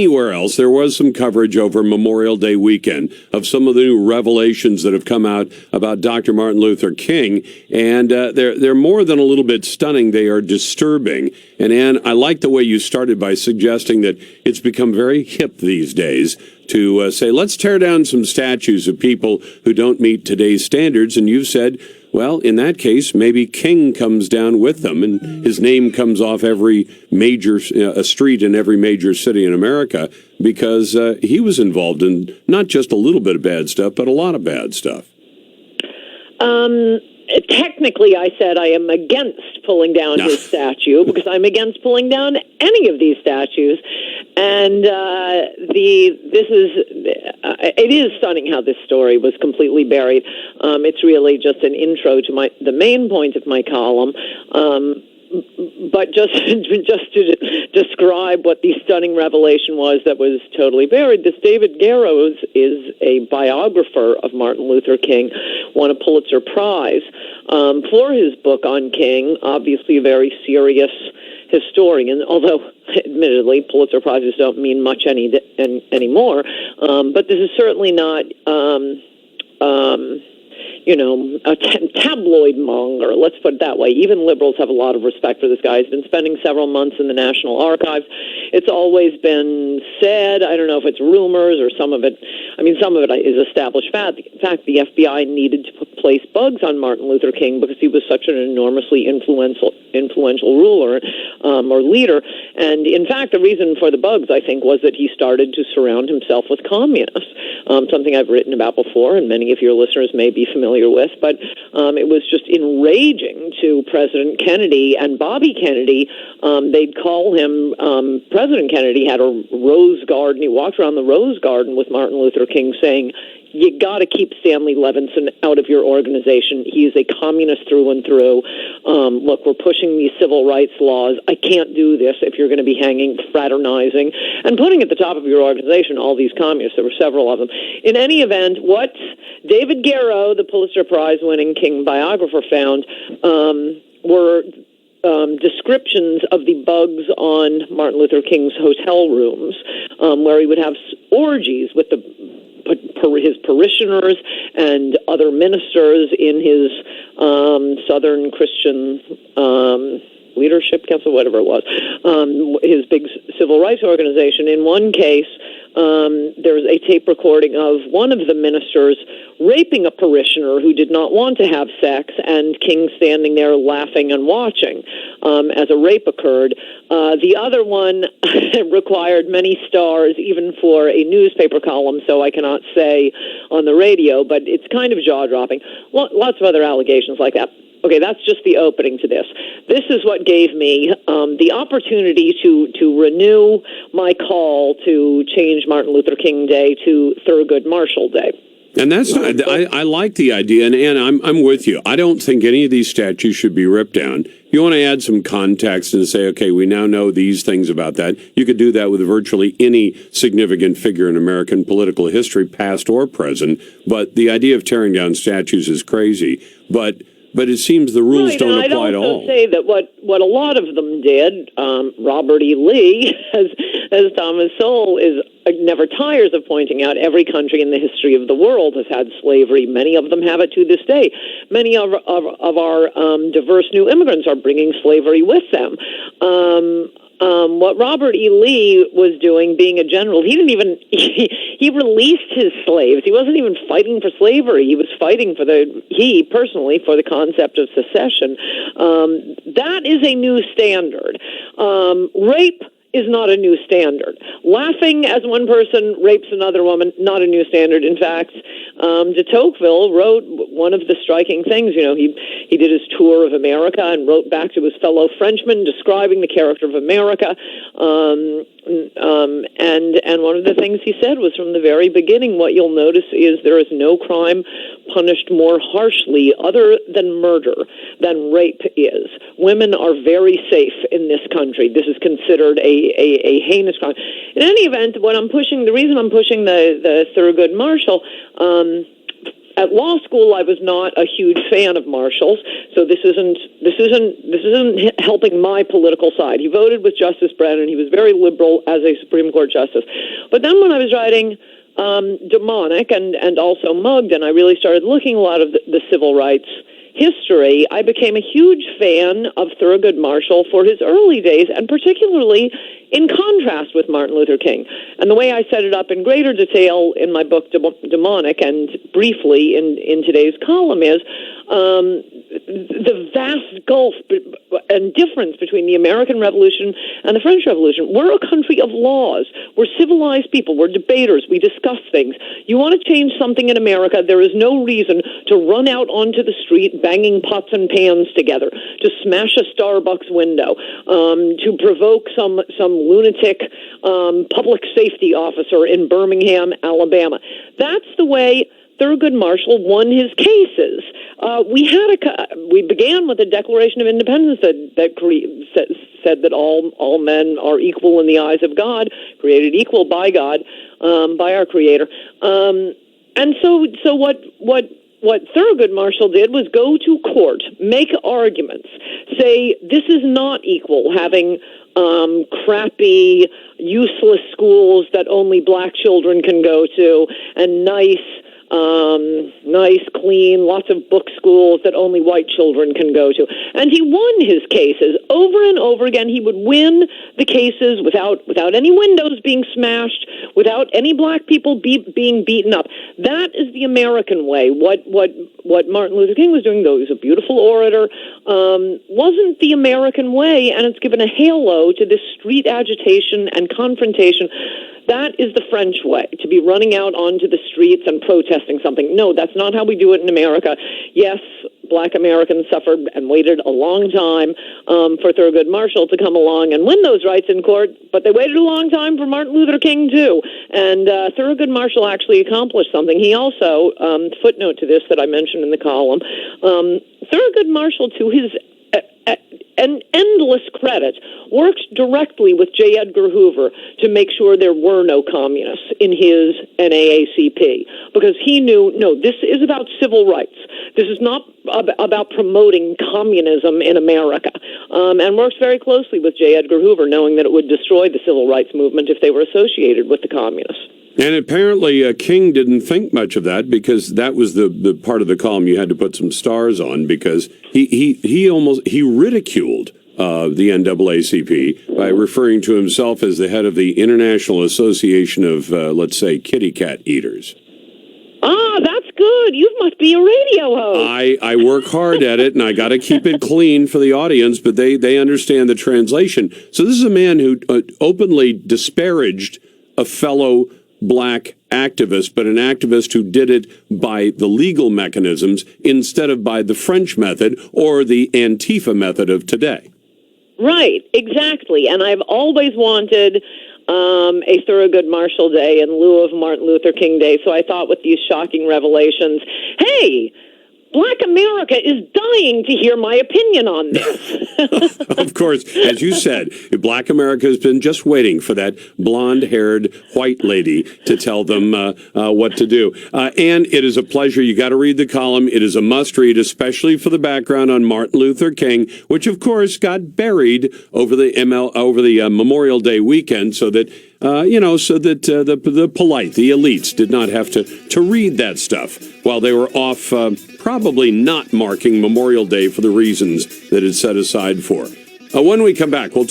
Anywhere else, there was some coverage over Memorial Day weekend of some of the new revelations that have come out about Dr. Martin Luther King, and they're more than a little bit stunning. They are disturbing. And Ann, I like the way you started by suggesting that it's become very hip these days to say, let's tear down some statues of people who don't meet today's standards. And you've said, well, in that case, maybe King comes down with them, and his name comes off every major a street in every major city in America because he was involved in not just a little bit of bad stuff, but a lot of bad stuff. Technically, I said I am against pulling down his statue because I'm against pulling down any of these statues. And it is stunning how this story was completely buried. It's really just an intro to the main point of my column. But just to describe what the stunning revelation was that was totally buried, this David Garrows is a biographer of Martin Luther King, won a Pulitzer Prize for his book on King, obviously a very serious historian, although admittedly Pulitzer Prizes don't mean much anymore. But this is certainly not a tabloid monger, let's put it that way. Even liberals have a lot of respect for this guy. He's been spending several months in the National Archives. It's always been said, I don't know if it's rumors or some of it is established fact. In fact, the FBI needed to place bugs on Martin Luther King because he was such an enormously influential ruler or leader. And in fact, the reason for the bugs, I think, was that he started to surround himself with communists, something I've written about before, and many of your listeners may be familiar with. But it was just enraging to President Kennedy and Bobby Kennedy. They'd call him, President Kennedy had a rose garden. He walked around the rose garden with Martin Luther King saying, you got to keep Stanley Levinson out of your organization. He is a communist through and through. Look, we're pushing these civil rights laws. I can't do this if you're going to be hanging, fraternizing, and putting at the top of your organization all these communists. There were several of them. In any event, what David Garrow, the Pulitzer Prize-winning King biographer, found were descriptions of the bugs on Martin Luther King's hotel rooms, where he would have orgies with his parishioners and other ministers in his Southern Christian Leadership Council, whatever it was, his big civil rights organization. In one case, there was a tape recording of one of the ministers raping a parishioner who did not want to have sex, and King standing there laughing and watching as a rape occurred. The other one required many stars, even for a newspaper column, so I cannot say on the radio, but it's kind of jaw-dropping. Lots of other allegations like that. Okay, that's just the opening to this. This is what gave me the opportunity to renew my call to change Martin Luther King Day to Thurgood Marshall Day. And that's not, I like the idea, and I'm with you. I don't think any of these statues should be ripped down. You want to add some context and say, okay, we now know these things about that. You could do that with virtually any significant figure in American political history, past or present. But the idea of tearing down statues is crazy. But it seems the rules don't apply at all. I'd also say that what a lot of them did, Robert E. Lee, as Thomas Sowell never tires of pointing out, every country in the history of the world has had slavery. Many of them have it to this day. Many of our diverse new immigrants are bringing slavery with them. What Robert E. Lee was doing, being a general, he released his slaves. He wasn't even fighting for slavery. He was fighting for the concept of secession. That is a new standard. Rape is not a new standard. Laughing as one person rapes another woman, not a new standard. In fact, de Tocqueville wrote one of the striking things. He did his tour of America and wrote back to his fellow Frenchmen describing the character of America. And one of the things he said was, from the very beginning, what you'll notice is there is no crime punished more harshly other than murder than rape is. Women are very safe in this country. This is considered a heinous crime. In any event, the reason I'm pushing the Thurgood Marshall, at law school, I was not a huge fan of Marshall's, so this isn't helping my political side. He voted with Justice Brennan. He was very liberal as a Supreme Court justice. But then when I was writing Demonic and also Mugged, and I really started looking a lot of the civil rights history, I became a huge fan of Thurgood Marshall for his early days, and particularly in contrast with Martin Luther King. And the way I set it up in greater detail in my book, Demonic, and briefly in today's column is the vast gulf and difference between the American Revolution and the French Revolution. We're a country of laws. We're civilized people. We're debaters. We discuss things. You want to change something in America, there is no reason to run out onto the street banging pots and pans together, to smash a Starbucks window, to provoke some lunatic public safety officer in Birmingham, Alabama. That's the way Thurgood Marshall won his cases. We began with a Declaration of Independence that said that all men are equal in the eyes of God, created equal by God, by our Creator. And so what Thurgood Marshall did was go to court, make arguments, say this is not equal, having crappy, useless schools that only black children can go to, and nice, clean, lots of book schools that only white children can go to. And he won his cases over and over again. He would win the cases without any windows being smashed, without any black people being beaten up. That is the American way. What Martin Luther King was doing, though he was a beautiful orator, wasn't the American way, and it's given a halo to this street agitation and confrontation. That is the French way, to be running out onto the streets and protesting something. No, that's not how we do it in America. Yes, black Americans suffered and waited a long time for Thurgood Marshall to come along and win those rights in court, but they waited a long time for Martin Luther King, too. And Thurgood Marshall actually accomplished something. He also, footnote to this that I mentioned in the column, Thurgood Marshall, to his an endless credit, worked directly with J. Edgar Hoover to make sure there were no communists in his NAACP, because he knew, no, this is about civil rights. This is not about promoting communism in America, and works very closely with J. Edgar Hoover, knowing that it would destroy the civil rights movement if they were associated with the communists. And apparently King didn't think much of that, because that was the part of the column you had to put some stars on, because he ridiculed the NAACP by referring to himself as the head of the International Association of, let's say, kitty cat eaters. Ah, that's good. You must be a radio host. I work hard at it, and I got to keep it clean for the audience, but they understand the translation. So this is a man who openly disparaged a fellow black activist, but an activist who did it by the legal mechanisms instead of by the French method or the Antifa method of today. Right, exactly. And I've always wanted a Thurgood Marshall Day in lieu of Martin Luther King Day, so I thought with these shocking revelations, hey, Black America is dying to hear my opinion on this. Of course, as you said, Black America has been just waiting for that blonde-haired white lady to tell them what to do. And it is a pleasure. You got to read the column. It is a must-read, especially for the background on Martin Luther King, which, of course, got buried over the Memorial Day weekend, so that the polite, the elites, did not have to read that stuff while they were off, probably not marking Memorial Day for the reasons that it's set aside for. When we come back, we'll